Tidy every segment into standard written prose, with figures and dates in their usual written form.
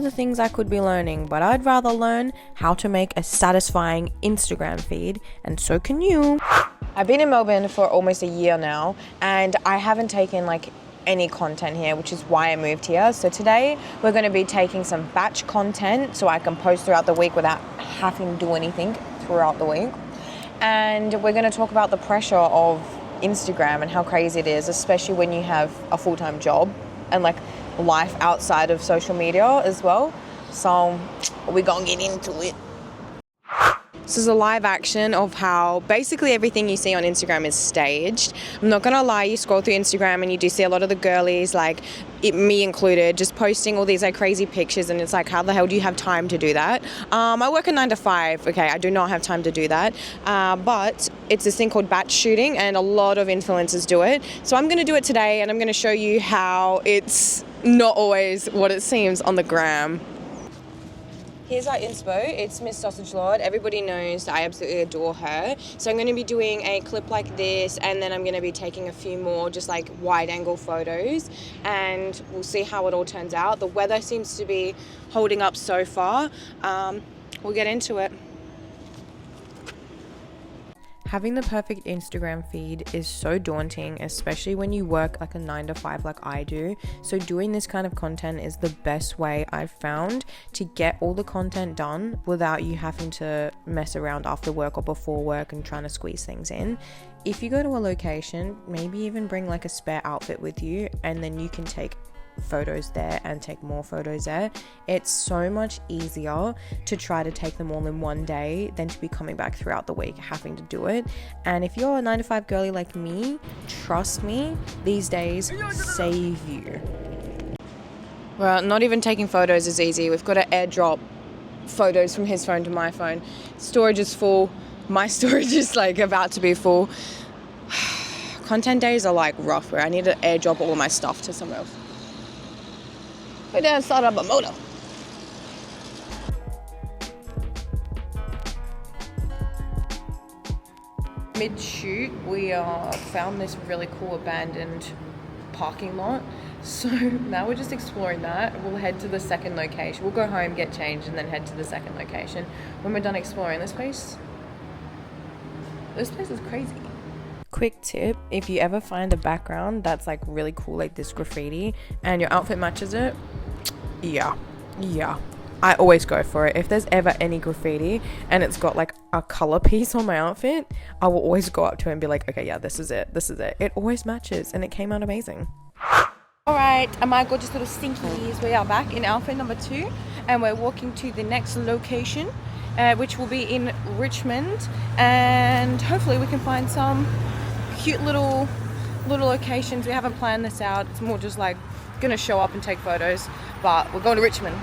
the things I could be learning, but I'd rather learn how to make a satisfying Instagram feed, and so can you. I've been in Melbourne for almost a year now, and I haven't taken like any content here, which is why I moved here. So today we're going to be taking some batch content so I can post throughout the week without having to do anything throughout the week. And we're going to talk about the pressure of Instagram and how crazy it is, especially when you have a full-time job and like life outside of social media as well. So we're going to get into it. This is a live action of how basically everything you see on Instagram is staged. I'm not gonna lie, you scroll through Instagram and you do see a lot of the girlies, like me included, just posting all these like crazy pictures, and it's like, how the hell do you have time to do that? I work a 9 to 5, okay, I do not have time to do that, but it's this thing called batch shooting, and a lot of influencers do it. So I'm gonna do it today, and I'm gonna show you how it's not always what it seems on the gram. Here's our inspo. It's Miss Sausage Lord. Everybody knows I absolutely adore her. So I'm going to be doing a clip like this, and then I'm going to be taking a few more just like wide angle photos, and we'll see how it all turns out. The weather seems to be holding up so far. We'll get into it. Having the perfect Instagram feed is so daunting, especially when you work like a 9 to 5 like I do. So doing this kind of content is the best way I've found to get all the content done without you having to mess around after work or before work and trying to squeeze things in. If you go to a location, maybe even bring like a spare outfit with you, and then you can take photos there and take more photos there. It's so much easier to try to take them all in one day than to be coming back throughout the week having to do it. And if you're a 9 to 5 girly like me, trust me, these days save you. Well, not even taking photos is easy. We've got to airdrop photos from his phone to my phone. Storage is full. My storage is like about to be full. Content days are like rough, where I need to airdrop all of my stuff to somewhere else. Put down, start up a motor. Mid-shoot, we found this really cool abandoned parking lot. So now we're just exploring that. We'll head to the second location. We'll go home, get changed, and then head to the second location. When we're done exploring this place is crazy. Quick tip, if you ever find a background that's like really cool, like this graffiti, and your outfit matches it, yeah, I always go for it. If there's ever any graffiti and it's got like a color piece on my outfit, I will always go up to it and be like, okay, yeah, this is it. It always matches, and it came out amazing. Alright, my gorgeous little stinkies, we are back in outfit number 2, and we're walking to the next location, which will be in Richmond, and hopefully we can find some cute little locations. We haven't planned this out. It's more just like gonna show up and take photos, but we're going to Richmond.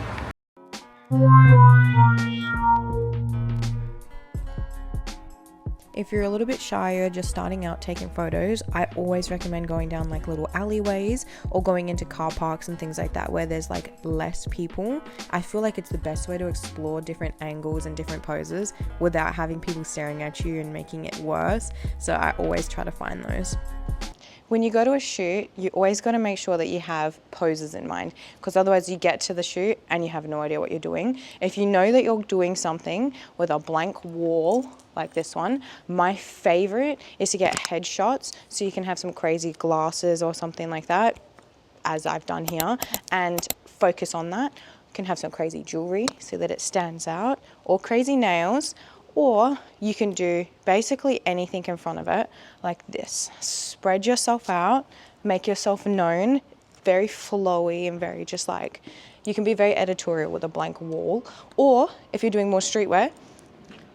If you're a little bit shy or just starting out taking photos, I always recommend going down like little alleyways or going into car parks and things like that where there's like less people. I feel like it's the best way to explore different angles and different poses without having people staring at you and making it worse. So I always try to find those. When you go to a shoot, you always got to make sure that you have poses in mind, because otherwise you get to the shoot and you have no idea what you're doing. If you know that you're doing something with a blank wall like this one, my favorite is to get headshots so you can have some crazy glasses or something like that, as I've done here, and focus on that. You can have some crazy jewelry so that it stands out, or crazy nails. Or you can do basically anything in front of it, like this. Spread yourself out, make yourself known, very flowy and very just like, you can be very editorial with a blank wall. Or if you're doing more streetwear,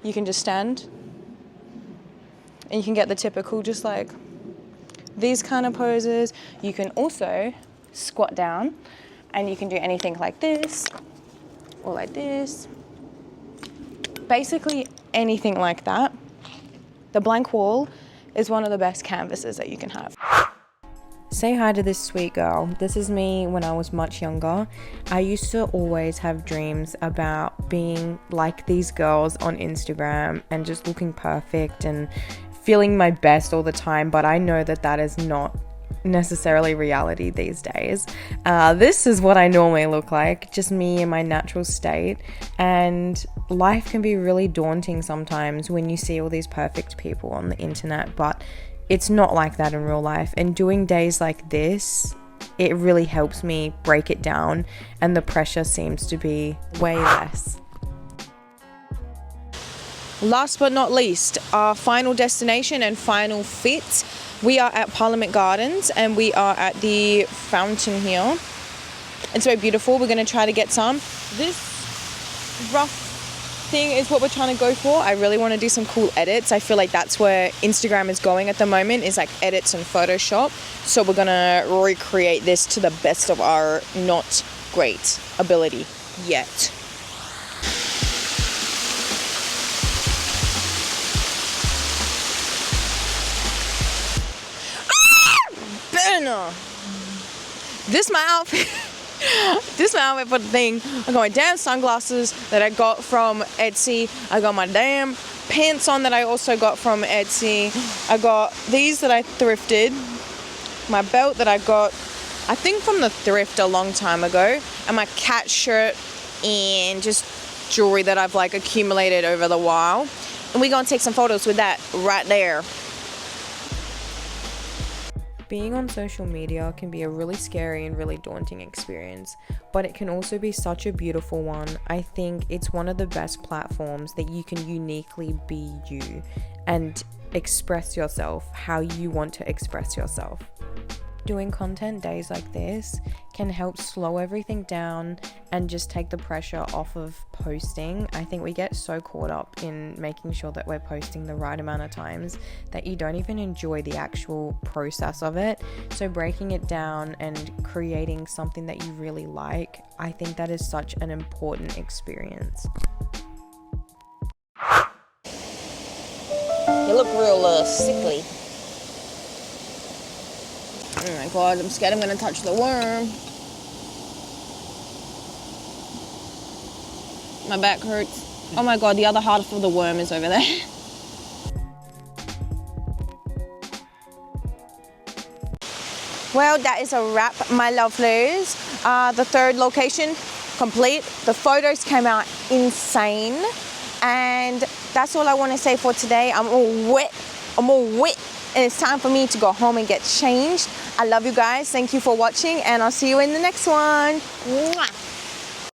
you can just stand and you can get the typical just like these kind of poses. You can also squat down and you can do anything like this or like this. Basically anything like that. The blank wall is one of the best canvases that you can have. Say hi to this sweet girl. This is me when I was much younger. I used to always have dreams about being like these girls on Instagram and just looking perfect and feeling my best all the time, but I know that that is not necessarily reality these days. This is what I normally look like, just me in my natural state. And life can be really daunting sometimes when you see all these perfect people on the internet, but it's not like that in real life. And doing days like this, it really helps me break it down, and the pressure seems to be way less. Last but not least, our final destination and final fit. We are at Parliament Gardens and we are at the fountain here. It's very beautiful. We're going to try to get some. This rough thing is what we're trying to go for. I really want to do some cool edits. I feel like that's where Instagram is going at the moment, is like edits and Photoshop. So we're going to recreate this to the best of our not great ability yet. This my outfit. This is my outfit for the thing. I got my damn sunglasses that I got from Etsy. I got my damn pants on that I also got from Etsy. I got these that I thrifted. My belt that I got, I think, from the thrift a long time ago. And my cat shirt and just jewelry that I've like accumulated over the while. And we're gonna take some photos with that right there. Being on social media can be a really scary and really daunting experience, but it can also be such a beautiful one. I think it's one of the best platforms that you can uniquely be you and express yourself how you want to express yourself. Doing content days like this can help slow everything down and just take the pressure off of posting. I think we get so caught up in making sure that we're posting the right amount of times that you don't even enjoy the actual process of it. So breaking it down and creating something that you really like, I think that is such an important experience. You look real sickly. Oh my god, I'm scared I'm gonna touch the worm. My back hurts. Oh my god, the other half of the worm is over there. Well, that is a wrap, my lovelies. The third location complete. The photos came out insane. And that's all I want to say for today. I'm all wet. And it's time for me to go home and get changed. I love you guys. Thank you for watching, and I'll see you in the next one. Mwah.